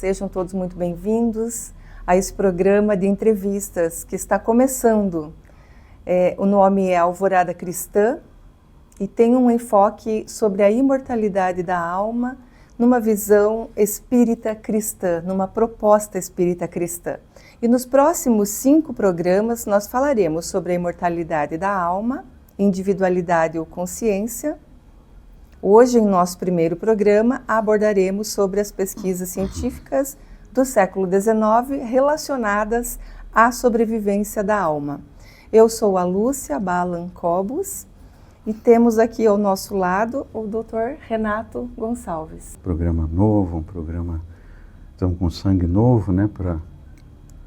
Sejam todos muito bem-vindos a esse programa de entrevistas que está começando. O nome é Alvorada Cristã e tem um enfoque sobre a imortalidade da alma numa visão espírita cristã, numa proposta espírita cristã. E nos próximos 5 programas nós falaremos sobre a imortalidade da alma, individualidade ou consciência. Hoje, em nosso primeiro programa, abordaremos sobre as pesquisas científicas do século XIX relacionadas à sobrevivência da alma. Eu sou a Lúcia Balan Cobos e temos aqui ao nosso lado o Dr. Renato Gonçalves. Programa novo, um programa tão com sangue novo, né, para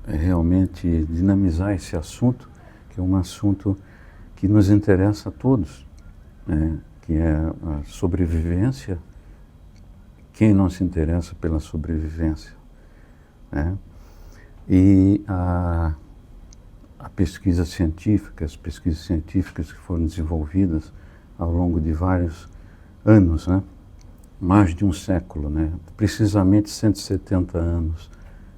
realmente dinamizar esse assunto, que é um assunto que nos interessa a todos, né? Que é a sobrevivência. Quem não se interessa pela sobrevivência, né? E a pesquisa científica, as pesquisas científicas que foram desenvolvidas ao longo de vários anos, né? Mais de um século, né? Precisamente 170 anos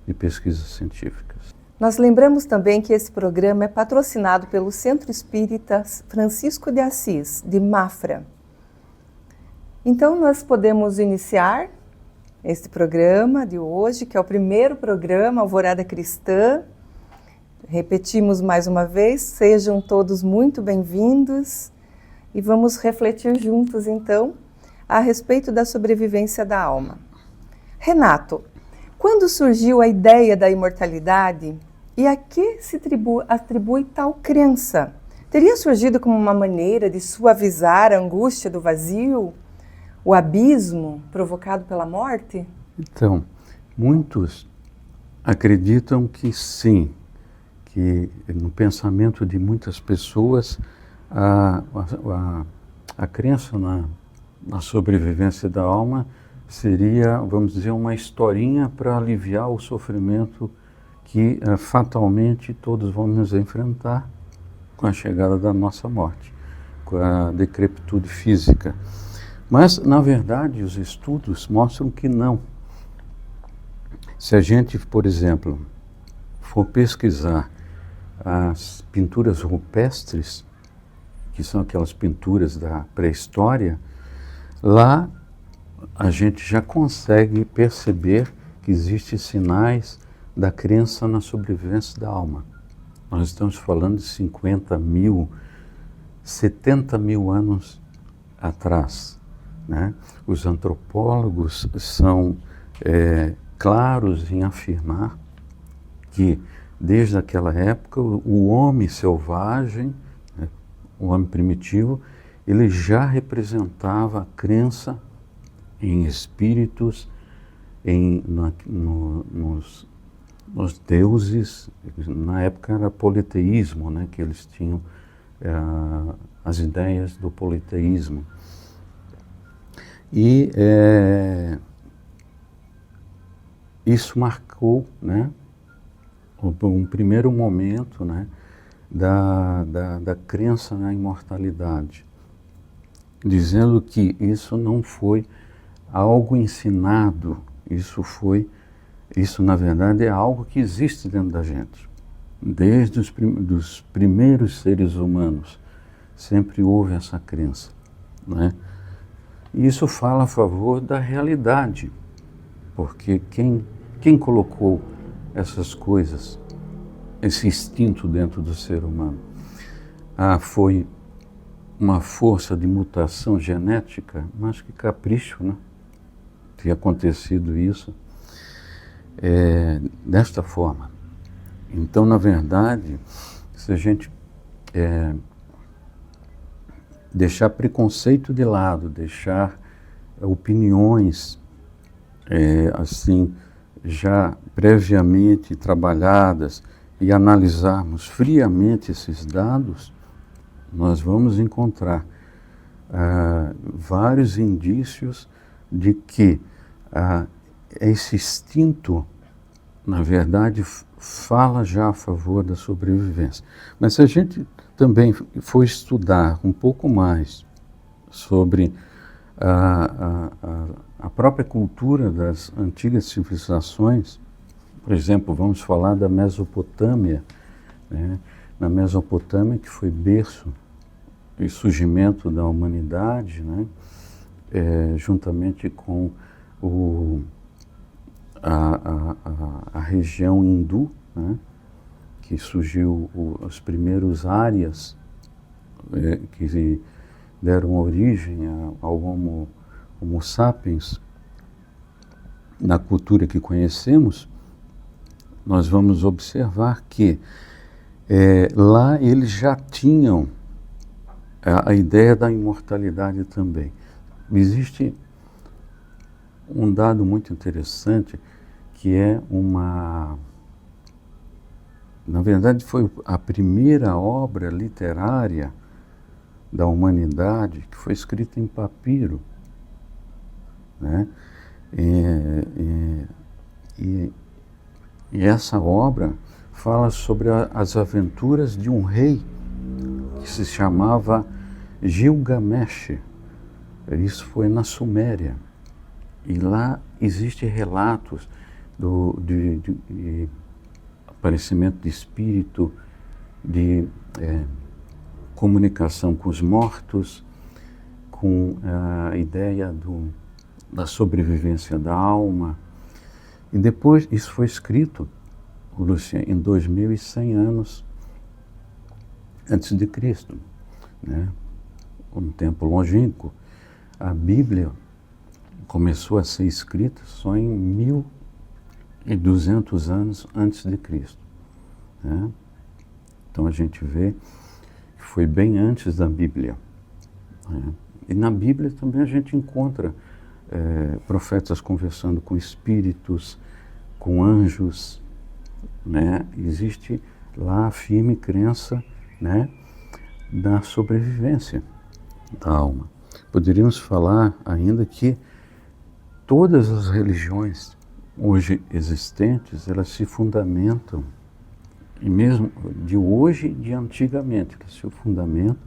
de pesquisas científicas. Nós lembramos também que esse programa é patrocinado pelo Centro Espírita Francisco de Assis, de Mafra. Então, nós podemos iniciar este programa de hoje, que é o primeiro programa Alvorada Cristã. Repetimos mais uma vez, sejam todos muito bem-vindos e vamos refletir juntos, então, a respeito da sobrevivência da alma. Renato, quando surgiu a ideia da imortalidade e a que se atribui tal crença? Teria surgido como uma maneira de suavizar a angústia do vazio? O abismo provocado pela morte? Então, muitos acreditam que sim, que no pensamento de muitas pessoas a crença na sobrevivência da alma seria, vamos dizer, uma historinha para aliviar o sofrimento que fatalmente todos vamos nos enfrentar com a chegada da nossa morte, com a decrepitude física. Mas, na verdade, os estudos mostram que não. Se a gente, por exemplo, for pesquisar as pinturas rupestres, que são aquelas pinturas da pré-história, lá a gente já consegue perceber que existem sinais da crença na sobrevivência da alma. Nós estamos falando de 50 mil, 70 mil anos atrás, né? Os antropólogos são claros em afirmar que, desde aquela época, o homem selvagem, né, o homem primitivo, ele já representava a crença em espíritos, nos deuses. Na época era politeísmo, né, que eles tinham as ideias do politeísmo. E isso marcou, né, um primeiro momento, né, da crença na imortalidade, dizendo que isso não foi algo ensinado, isso na verdade é algo que existe dentro da gente. Desde os primeiros seres humanos sempre houve essa crença, né? E isso fala a favor da realidade, porque quem colocou essas coisas, esse instinto dentro do ser humano? Foi uma força de mutação genética? Mas que capricho, né? Ter acontecido isso desta forma. Então, na verdade, se a gente deixar preconceito de lado, deixar opiniões assim já previamente trabalhadas e analisarmos friamente esses dados, nós vamos encontrar vários indícios de que esse instinto, na verdade, fala já a favor da sobrevivência. Mas se a gente também for estudar um pouco mais sobre a a própria cultura das antigas civilizações. Por exemplo, vamos falar da Mesopotâmia, né? Na Mesopotâmia, que foi berço e surgimento da humanidade, né? Juntamente com a região hindu, né? Que surgiu os primeiros árias que deram origem ao Homo sapiens. Na cultura que conhecemos, nós vamos observar que lá eles já tinham a ideia da imortalidade também. Existe um dado muito interessante que é na verdade foi a primeira obra literária da humanidade que foi escrita em papiro, né? E essa obra fala sobre as aventuras de um rei que se chamava Gilgamesh. Isso foi na Suméria. E lá existem relatos de aparecimento de espírito, de comunicação com os mortos, com a ideia da sobrevivência da alma. E depois, isso foi escrito, Lúcia, em 2100 anos antes de Cristo, né? Um tempo longínquo. A Bíblia começou a ser escrita só em 1200 anos antes de Cristo, né? Então a gente vê que foi bem antes da Bíblia, né? E na Bíblia também a gente encontra profetas conversando com espíritos, com anjos, né? Existe lá a firme crença, né, da sobrevivência da alma. Poderíamos falar ainda que todas as religiões hoje existentes, elas se fundamentam, e mesmo de hoje e de antigamente, elas se fundamentam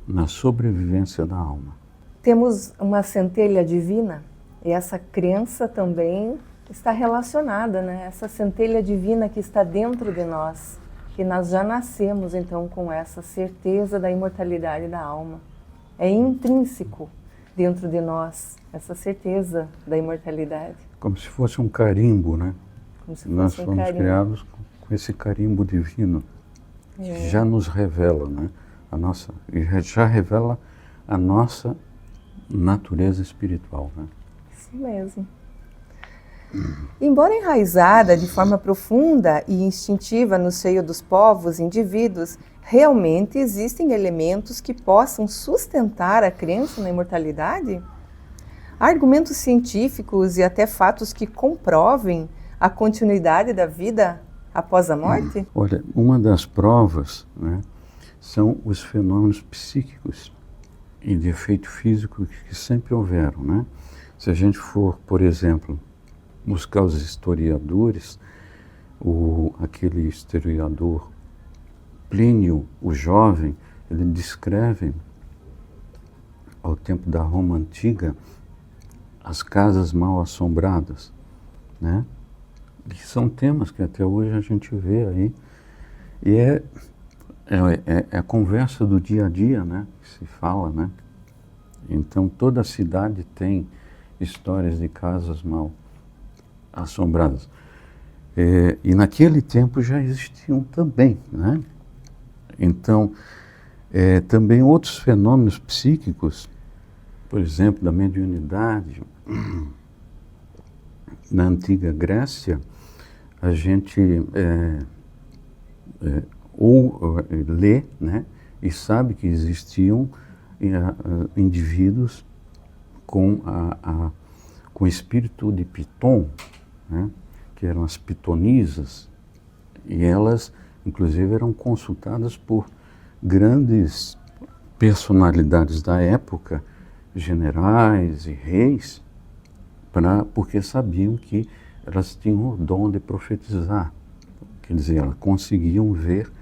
na sobrevivência da alma. Temos uma centelha divina e essa crença também está relacionada, né? Essa centelha divina que está dentro de nós, que nós já nascemos então com essa certeza da imortalidade da alma. É intrínseco dentro de nós essa certeza da imortalidade. Como se fosse um carimbo, né? Como se Nós fosse um fomos carimbo. criados com esse carimbo divino, que já nos revela, né? Já revela a nossa natureza espiritual, né? Isso mesmo. Embora enraizada de forma profunda e instintiva no seio dos povos e indivíduos, realmente existem elementos que possam sustentar a crença na imortalidade? Há argumentos científicos e até fatos que comprovem a continuidade da vida após a morte? Olha, uma das provas, né, são os fenômenos psíquicos e de efeito físico que sempre houveram, né? Se a gente for, por exemplo, buscar os historiadores, aquele historiador Plínio, o Jovem, ele descreve, ao tempo da Roma Antiga, as casas mal assombradas, né? Que são temas que até hoje a gente vê aí. E é a conversa do dia a dia, né? Que se fala, né? Então toda a cidade tem histórias de casas mal assombradas. E naquele tempo já existiam também, né? Então, também outros fenômenos psíquicos, por exemplo, da mediunidade, na antiga Grécia, a gente lê, né, e sabe que existiam indivíduos com o espírito de Piton, né, que eram as pitonisas, e elas, inclusive, eram consultadas por grandes personalidades da época, generais e reis, porque sabiam que elas tinham o dom de profetizar. Quer dizer, elas conseguiam ver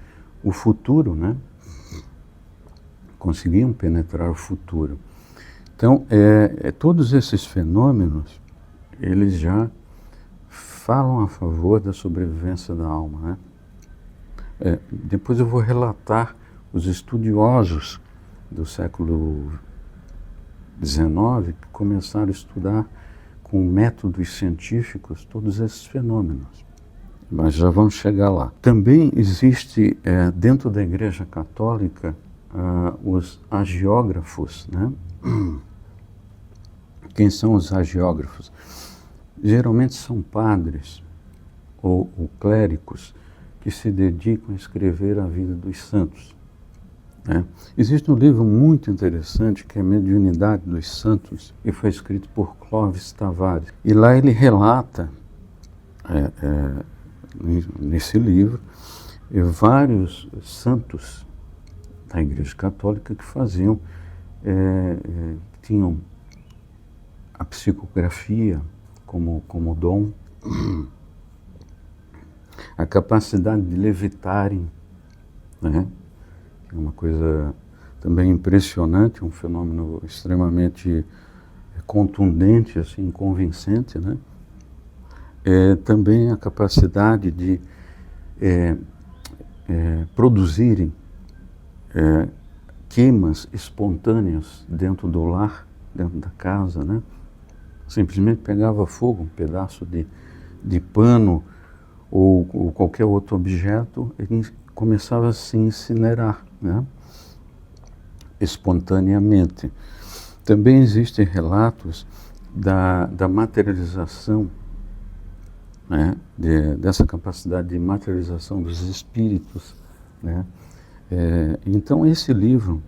o futuro, né? Conseguiam penetrar o futuro. Então, todos esses fenômenos, eles já falam a favor da sobrevivência da alma, né? Depois eu vou relatar os estudiosos do século XIX que começaram a estudar com métodos científicos todos esses fenômenos. Mas já vamos chegar lá. Também existe dentro da Igreja Católica os agiógrafos, né? Quem são os agiógrafos? Geralmente são padres ou clérigos que se dedicam a escrever a vida dos santos, né? Existe um livro muito interessante que é Mediunidade dos Santos, que foi escrito por Clóvis Tavares. E lá ele relata, nesse livro, vários santos da Igreja Católica que faziam, tinham a psicografia como dom, a capacidade de levitarem, né? É uma coisa também impressionante, um fenômeno extremamente contundente, assim, convincente, né? Também a capacidade de produzirem queimas espontâneas dentro do lar, dentro da casa, né? Simplesmente pegava fogo, um pedaço de pano ou qualquer outro objeto, ele começava a se incinerar, né? Espontaneamente. Também existem relatos da materialização, né? Dessa capacidade de materialização dos espíritos, né? Então esse livro,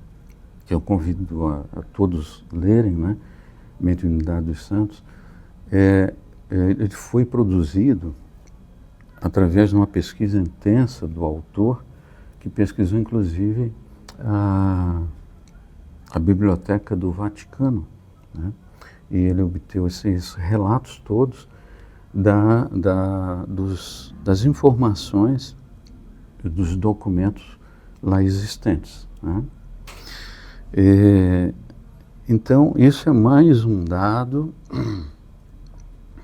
que eu convido a todos lerem, né? Mediunidade dos Santos, ele foi produzido através de uma pesquisa intensa do autor, que pesquisou inclusive a Biblioteca do Vaticano, né? E ele obteve esses relatos todos das informações dos documentos lá existentes, né? Então, isso é mais um dado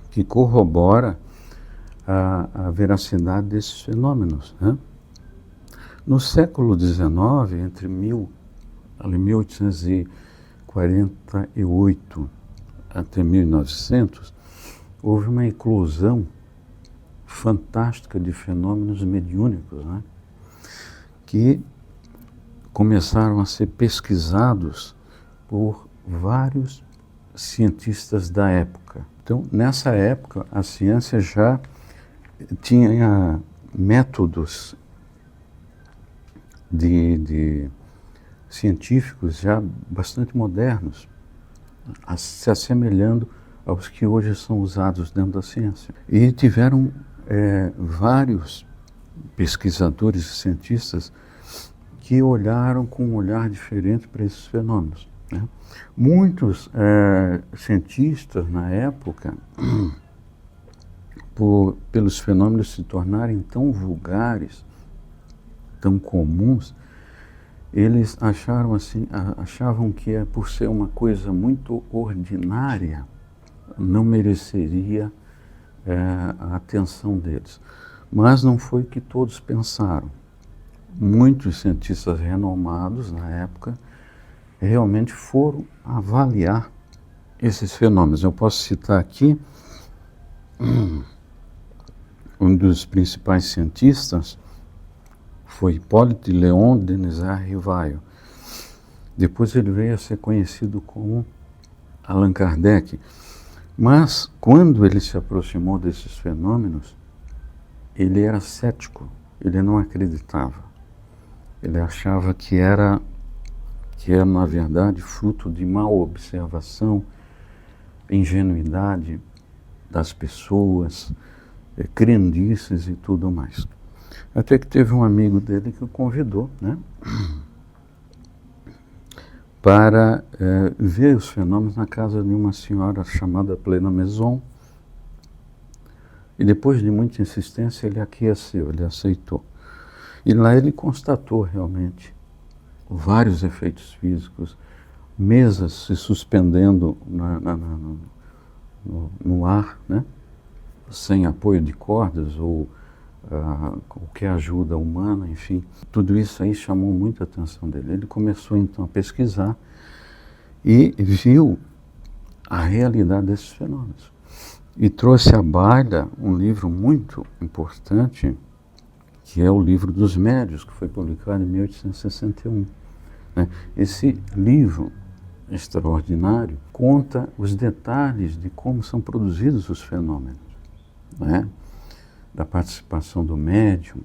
que corrobora a veracidade desses fenômenos, né? No século XIX, entre 1848 até 1900, houve uma eclosão fantástica de fenômenos mediúnicos, né? Que começaram a ser pesquisados por vários cientistas da época. Então, nessa época, a ciência já tinha métodos de científicos já bastante modernos, se assemelhando aos que hoje são usados dentro da ciência. E tiveram vários pesquisadores e cientistas que olharam com um olhar diferente para esses fenômenos, né? Muitos cientistas na época, pelos fenômenos se tornarem tão vulgares, tão comuns, eles achavam que por ser uma coisa muito ordinária, não mereceria a atenção deles. Mas não foi o que todos pensaram. Muitos cientistas renomados na época realmente foram avaliar esses fenômenos. Eu posso citar aqui um dos principais cientistas foi Hipólito Léon Denisard Rivaio. Depois ele veio a ser conhecido como Allan Kardec. Mas quando ele se aproximou desses fenômenos, ele era cético, ele não acreditava. Ele achava que era na verdade fruto de má observação, ingenuidade das pessoas, crendices e tudo mais. Até que teve um amigo dele que o convidou, né, para ver os fenômenos na casa de uma senhora chamada Plena Maison. E depois de muita insistência, ele aqueceu, ele aceitou. E lá ele constatou realmente vários efeitos físicos, mesas se suspendendo no ar, né? Sem apoio de cordas ou qualquer ajuda humana, enfim. Tudo isso aí chamou muita atenção dele. Ele começou então a pesquisar e viu a realidade desses fenômenos. E trouxe à baila um livro muito importante, que é o Livro dos Médiuns, que foi publicado em 1861. Né? Esse livro extraordinário conta os detalhes de como são produzidos os fenômenos, né? Da participação do médium,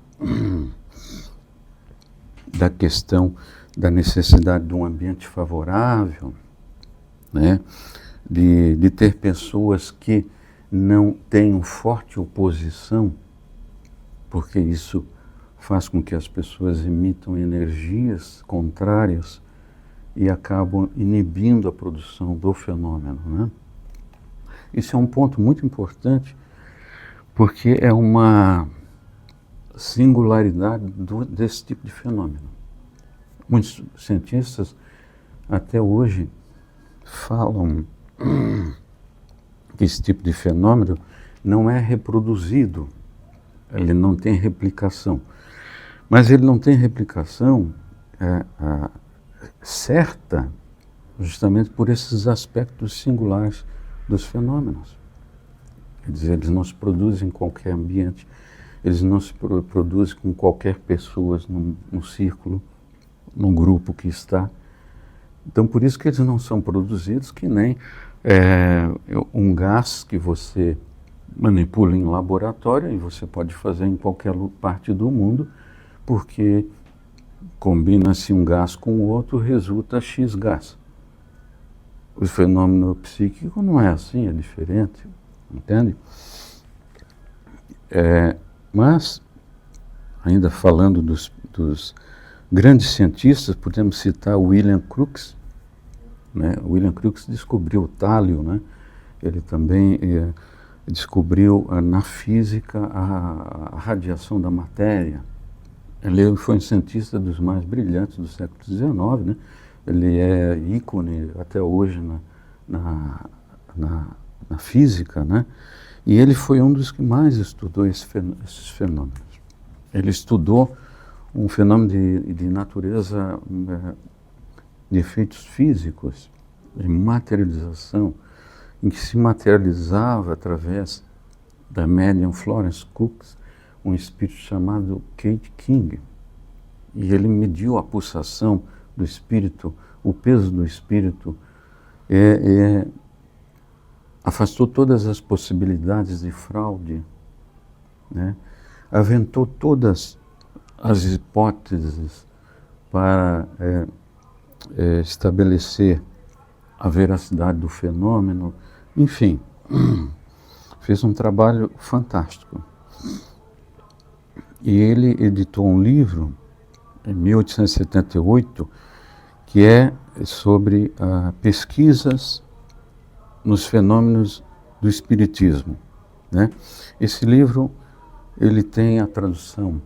da questão da necessidade de um ambiente favorável, né? De ter pessoas que não tenham forte oposição, porque isso faz com que as pessoas emitam energias contrárias e acabam inibindo a produção do fenômeno, né? Isso é um ponto muito importante, porque é uma singularidade desse tipo de fenômeno. Muitos cientistas até hoje falam que esse tipo de fenômeno não é reproduzido, ele não tem replicação. Mas ele não tem replicação certa justamente por esses aspectos singulares dos fenômenos. Quer dizer, eles não se produzem em qualquer ambiente, eles não se produzem com qualquer pessoa num círculo, num grupo que está. Então, por isso que eles não são produzidos que nem um gás que você manipula em laboratório e você pode fazer em qualquer parte do mundo, porque combina-se um gás com o outro, resulta X gás. O fenômeno psíquico não é assim, é diferente, entende? Mas, ainda falando dos grandes cientistas, podemos citar William Crookes, né? William Crookes descobriu o tálio, né? Ele também descobriu na física a radiação da matéria. Ele foi um cientista dos mais brilhantes do século XIX, né? Ele é ícone até hoje na física, né? E ele foi um dos que mais estudou esses fenômenos. Ele estudou um fenômeno de natureza, de efeitos físicos, de materialização, em que se materializava através da médium Florence Cookes, um espírito chamado Kate King. E ele mediu a pulsação do espírito, o peso do espírito, afastou todas as possibilidades de fraude, né? Aventou todas as hipóteses para estabelecer a veracidade do fenômeno, enfim, fez um trabalho fantástico. E ele editou um livro, em 1878, que é sobre pesquisas nos fenômenos do espiritismo, né? Esse livro, ele tem a tradução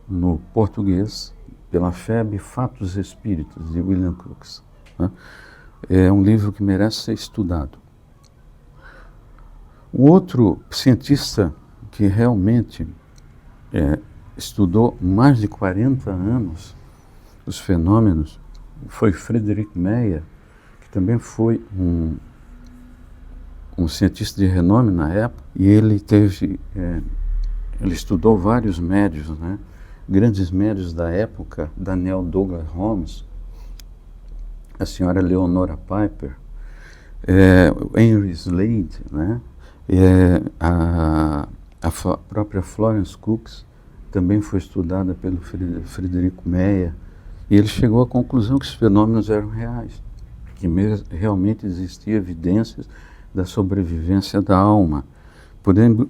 no português pela FEB, Fatos Espíritas, de William Crookes, né? É um livro que merece ser estudado. Um outro cientista que realmente estudou mais de 40 anos os fenômenos foi Friedrich Meyer, que também foi um cientista de renome na época, e ele estudou vários médiuns, né? Grandes médiuns da época, Daniel Douglas Holmes, a senhora Leonora Piper, Henry Slade, né? A própria Florence Cookes também foi estudada pelo Frederico Meyer, e ele chegou à conclusão que os fenômenos eram reais, que realmente existia evidências da sobrevivência da alma.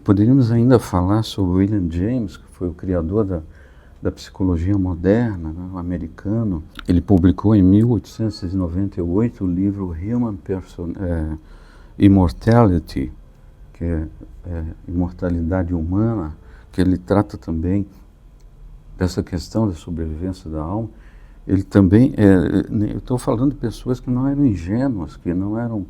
Poderíamos ainda falar sobre William James, que foi o criador da psicologia moderna, né, americano. Ele publicou em 1898 o livro Human Immortality, que é imortalidade humana, que ele trata também dessa questão da sobrevivência da alma. ele também, eu estou falando de pessoas que não eram ingênuas, que não eram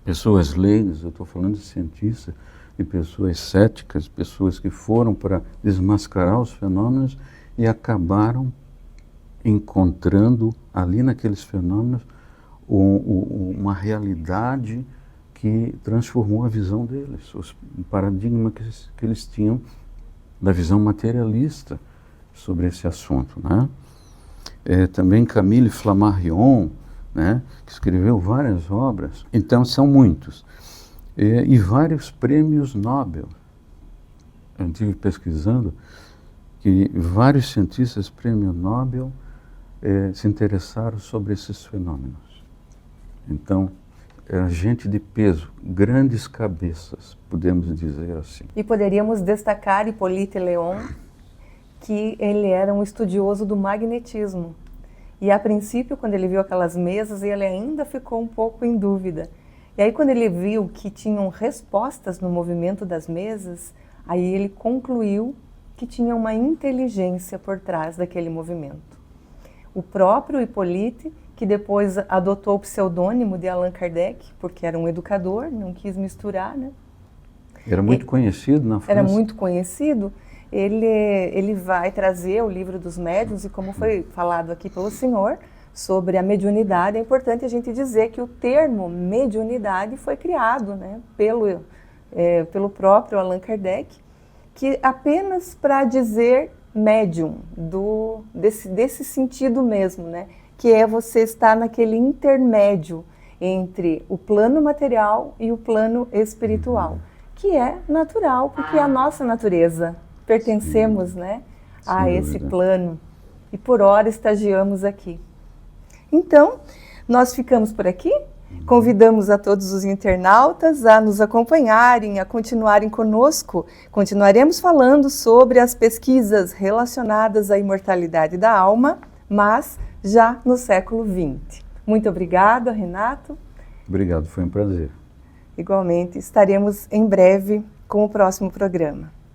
pessoas leigas, eu estou falando de cientistas, de pessoas céticas, pessoas que foram para desmascarar os fenômenos e acabaram encontrando ali naqueles fenômenos uma realidade que transformou a visão deles, o paradigma que eles tinham da visão materialista sobre esse assunto, né? Também Camille Flammarion, né, que escreveu várias obras, então são muitos, e vários prêmios Nobel. Eu estive pesquisando que vários cientistas prêmio Nobel se interessaram sobre esses fenômenos. Então, era gente de peso, grandes cabeças, podemos dizer assim. E poderíamos destacar Hippolyte Léon, que ele era um estudioso do magnetismo. E a princípio, quando ele viu aquelas mesas, ele ainda ficou um pouco em dúvida. E aí, quando ele viu que tinham respostas no movimento das mesas, aí ele concluiu que tinha uma inteligência por trás daquele movimento. O próprio Hippolyte, que depois adotou o pseudônimo de Allan Kardec, porque era um educador, não quis misturar, né? Era muito conhecido na França? Era muito conhecido. Ele vai trazer o livro dos médiuns, e como foi falado aqui pelo senhor, sobre a mediunidade, é importante a gente dizer que o termo mediunidade foi criado, né, pelo próprio Allan Kardec, que apenas para dizer médium, desse sentido mesmo, né, que é você estar naquele intermédio entre o plano material e o plano espiritual, que é natural, porque é a nossa natureza. Pertencemos, né, a esse plano e por hora estagiamos aqui. Então, nós ficamos por aqui, convidamos a todos os internautas a nos acompanharem, a continuarem conosco. Continuaremos falando sobre as pesquisas relacionadas à imortalidade da alma, mas já no século XX. Muito obrigada, Renato. Obrigado, foi um prazer. Igualmente, estaremos em breve com o próximo programa.